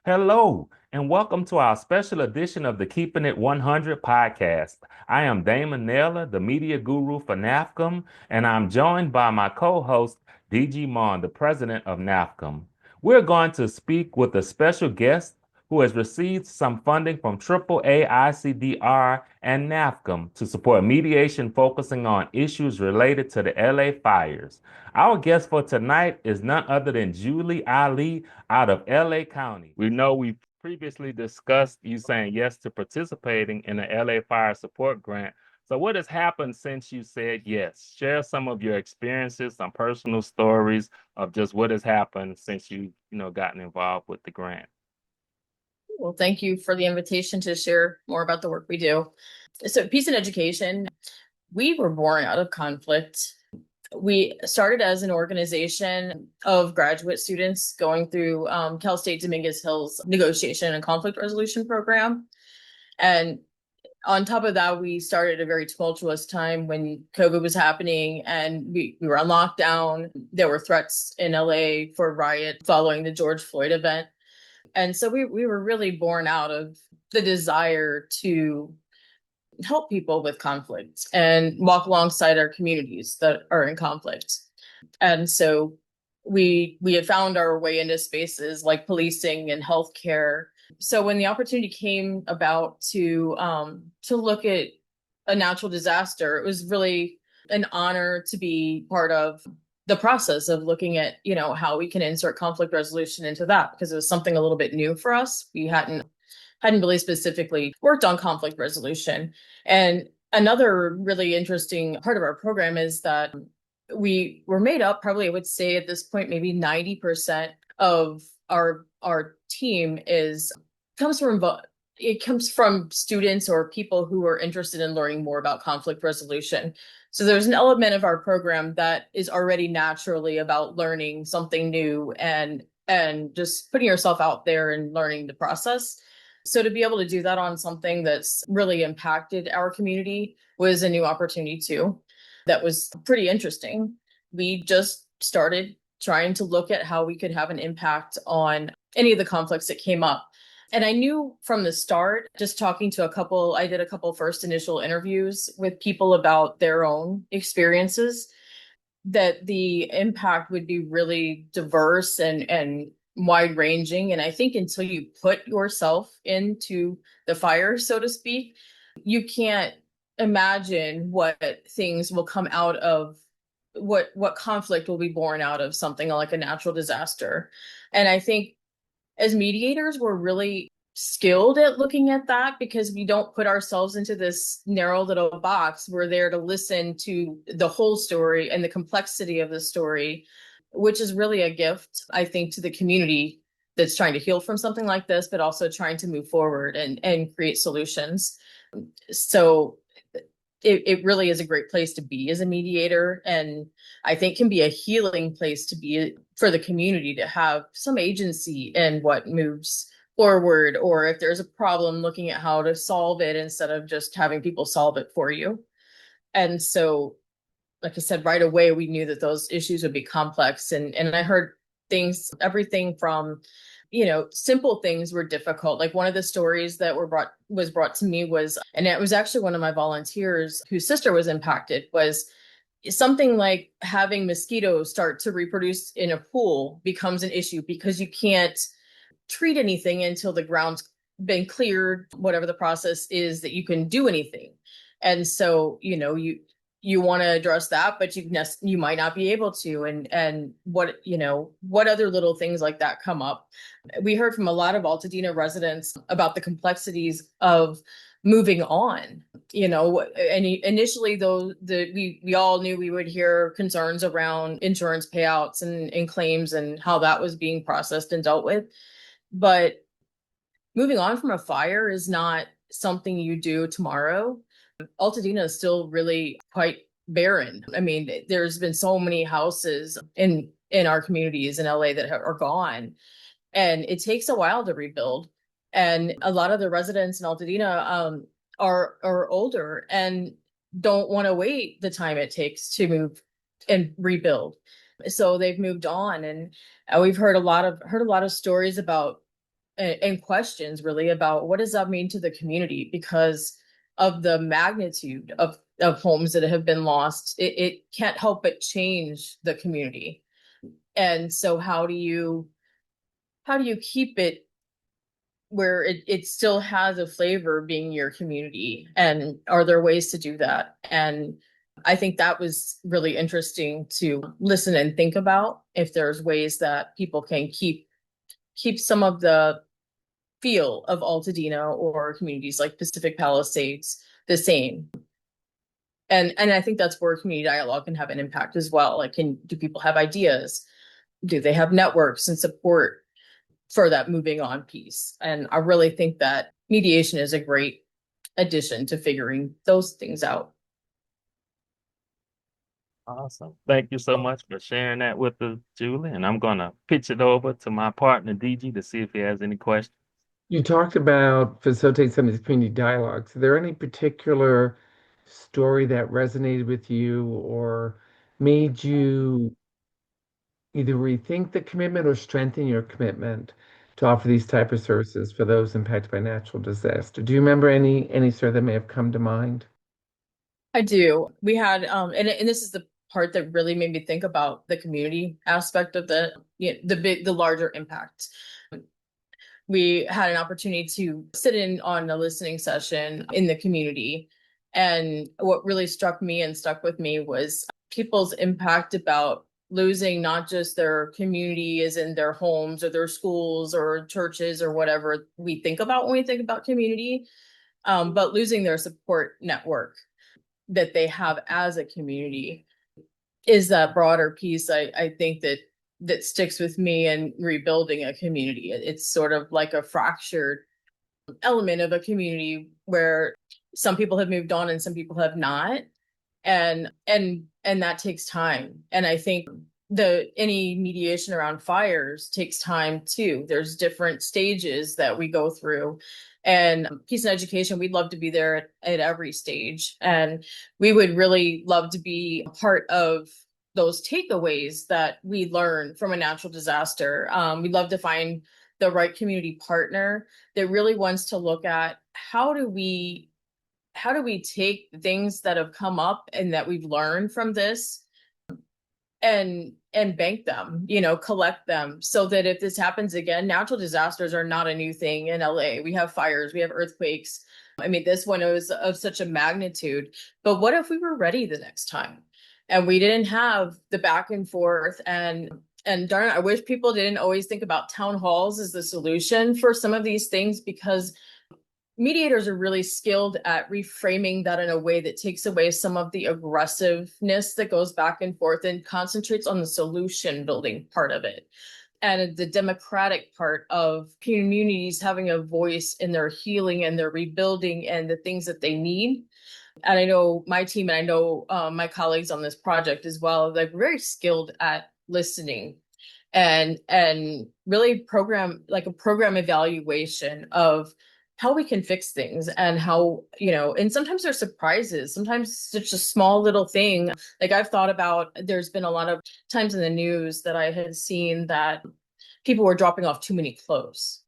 Hello, and welcome to our special edition of the Keeping It 100 podcast. I am Damon Naylor, the media guru for NAFCM, and I'm joined by my co-host, DG Mon, the president of NAFCM. We're going to speak with a special guest who has received some funding from AAA-ICDR and NAFCM to support mediation focusing on issues related to the LA fires. Our guest for tonight is none other than Julie Alli out of LA County. We know we previously discussed you saying yes to participating in the LA Fire Support Grant. So what has happened since you said yes? Share some of your experiences, some personal stories of just what has happened since you gotten involved with the grant. Well, thank you for the invitation to share more about the work we do. So, Peace and Education, we were born out of conflict. We started as an organization of graduate students going through Cal State Dominguez Hill's negotiation and conflict resolution program. And on top of that, we started a very tumultuous time when COVID was happening and we were on lockdown. There were threats in LA for riot following the George Floyd event. And so we were really born out of the desire to help people with conflict and walk alongside our communities that are in conflict. And so we had found our way into spaces like policing and healthcare. So when the opportunity came about to look at a natural disaster, it was really an honor to be part of the process of looking at, how we can insert conflict resolution into that, because it was something a little bit new for us. We hadn't really specifically worked on conflict resolution. And another really interesting part of our program is that we were made up, probably I would say at this point, maybe 90% of our team comes from students or people who are interested in learning more about conflict resolution. So there's an element of our program that is already naturally about learning something new and just putting yourself out there and learning the process. So to be able to do that on something that's really impacted our community was a new opportunity too. That was pretty interesting. We just started trying to look at how we could have an impact on any of the conflicts that came up. And I knew from the start, just talking to I did a couple first initial interviews with people about their own experiences, that the impact would be really diverse and wide ranging. And I think until you put yourself into the fire, so to speak, you can't imagine what things will come out of what conflict will be born out of something like a natural disaster. And I think as mediators, we're really skilled at looking at that because we don't put ourselves into this narrow little box. We're there to listen to the whole story and the complexity of the story, which is really a gift, I think, to the community that's trying to heal from something like this, but also trying to move forward and create solutions. So it really is a great place to be as a mediator, and I think can be a healing place to be for the community to have some agency in what moves forward, or if there's a problem, looking at how to solve it instead of just having people solve it for you. And so, like I said, right away, we knew that those issues would be complex. And I heard everything from, simple things were difficult. Like one of the stories that was brought to me was, and it was actually one of my volunteers whose sister was impacted, was something like having mosquitoes start to reproduce in a pool becomes an issue because you can't treat anything until the ground's been cleared, whatever the process is that you can do anything. And so, you want to address that, but you might not be able to. And what other little things like that come up? We heard from a lot of Altadena residents about the complexities of moving on. And initially, though, we all knew we would hear concerns around insurance payouts and claims and how that was being processed and dealt with. But moving on from a fire is not something you do tomorrow. Altadena is still really quite barren. I mean, there's been so many houses in our communities in LA that are gone, and it takes a while to rebuild. And a lot of the residents in Altadena are older and don't want to wait the time it takes to move and rebuild. So they've moved on, and we've heard a lot of stories about and questions really about what does that mean to the community because of the magnitude of homes that have been lost. It can't help but change the community. And so how do you keep it where it still has a flavor being your community? And are there ways to do that? And I think that was really interesting to listen and think about if there's ways that people can keep some of the feel of Altadena or communities like Pacific Palisades the same. And I think that's where community dialogue can have an impact as well. Like, do people have ideas? Do they have networks and support for that moving on piece? And I really think that mediation is a great addition to figuring those things out. Awesome. Thank you so much for sharing that with us, Julie. And I'm going to pitch it over to my partner, DG, to see if he has any questions. You talked about facilitate some of these community dialogues. Is there any particular story that resonated with you or made you either rethink the commitment or strengthen your commitment to offer these type of services for those impacted by natural disaster? Do you remember any story that may have come to mind? I do. We had and this is the part that really made me think about the community aspect of the larger impact. We had an opportunity to sit in on a listening session in the community. And what really struck me and stuck with me was people's impact about losing not just their community as in their homes or their schools or churches or whatever we think about when we think about community, but losing their support network that they have as a community is that broader piece. I think that sticks with me in rebuilding a community. It's sort of like a fractured element of a community where some people have moved on and some people have not. And that takes time. And I think any mediation around fires takes time too. There's different stages that we go through. And peace and education, we'd love to be there at every stage. And we would really love to be a part of those takeaways that we learn from a natural disaster. We'd love to find the right community partner that really wants to look at how do we take things that have come up and that we've learned from this and bank them, collect them so that if this happens again, natural disasters are not a new thing in LA. We have fires, we have earthquakes. I mean, this one was of such a magnitude, but what if we were ready the next time and we didn't have the back and forth and darn it, I wish people didn't always think about town halls as the solution for some of these things, because mediators are really skilled at reframing that in a way that takes away some of the aggressiveness that goes back and forth and concentrates on the solution building part of it. And the democratic part of communities having a voice in their healing and their rebuilding and the things that they need. And I know my team and I know my colleagues on this project as well, they're very skilled at listening and really program evaluation of how we can fix things and how, and sometimes there's surprises. Sometimes it's just a small little thing. Like I've thought about, there's been a lot of times in the news that I had seen that people were dropping off too many clothes.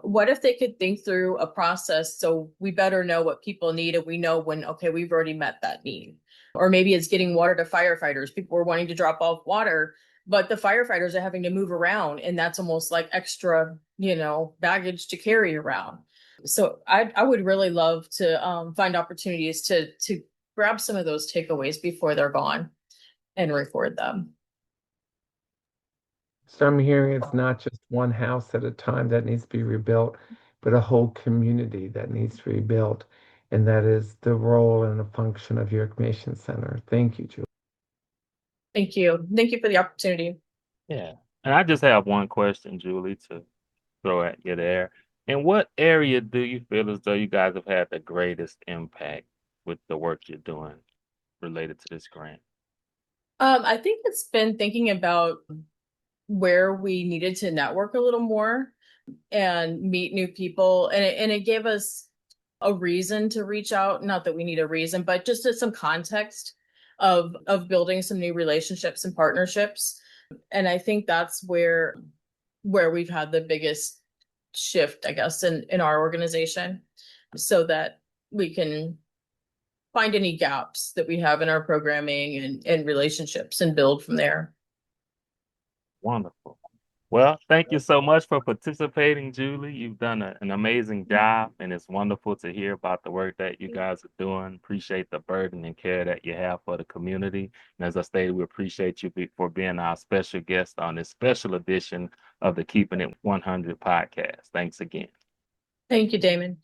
What if they could think through a process so we better know what people need and we know when, okay, we've already met that need. Or maybe it's getting water to firefighters. People were wanting to drop off water, but the firefighters are having to move around, and that's almost like extra, baggage to carry around. So I would really love to find opportunities to grab some of those takeaways before they're gone and record them. So I'm hearing it's not just one house at a time that needs to be rebuilt, but a whole community that needs to be rebuilt. And that is the role and the function of your information center. Thank you, Julie. Thank you. Thank you for the opportunity. Yeah. And I just have one question, Julie, to throw at you there. In what area do you feel as though you guys have had the greatest impact with the work you're doing related to this grant? I think it's been thinking about where we needed to network a little more and meet new people. And it gave us a reason to reach out. Not that we need a reason, but just some context of building some new relationships and partnerships. And I think that's where we've had the biggest shift, I guess, in our organization so that we can find any gaps that we have in our programming and relationships and build from there. Wonderful. Well, thank you so much for participating, Julie. You've done an amazing job, and it's wonderful to hear about the work that you guys are doing. Appreciate the burden and care that you have for the community. And as I stated, we appreciate you for being our special guest on this special edition of the Keeping It 100 podcast. Thanks again. Thank you, Damon.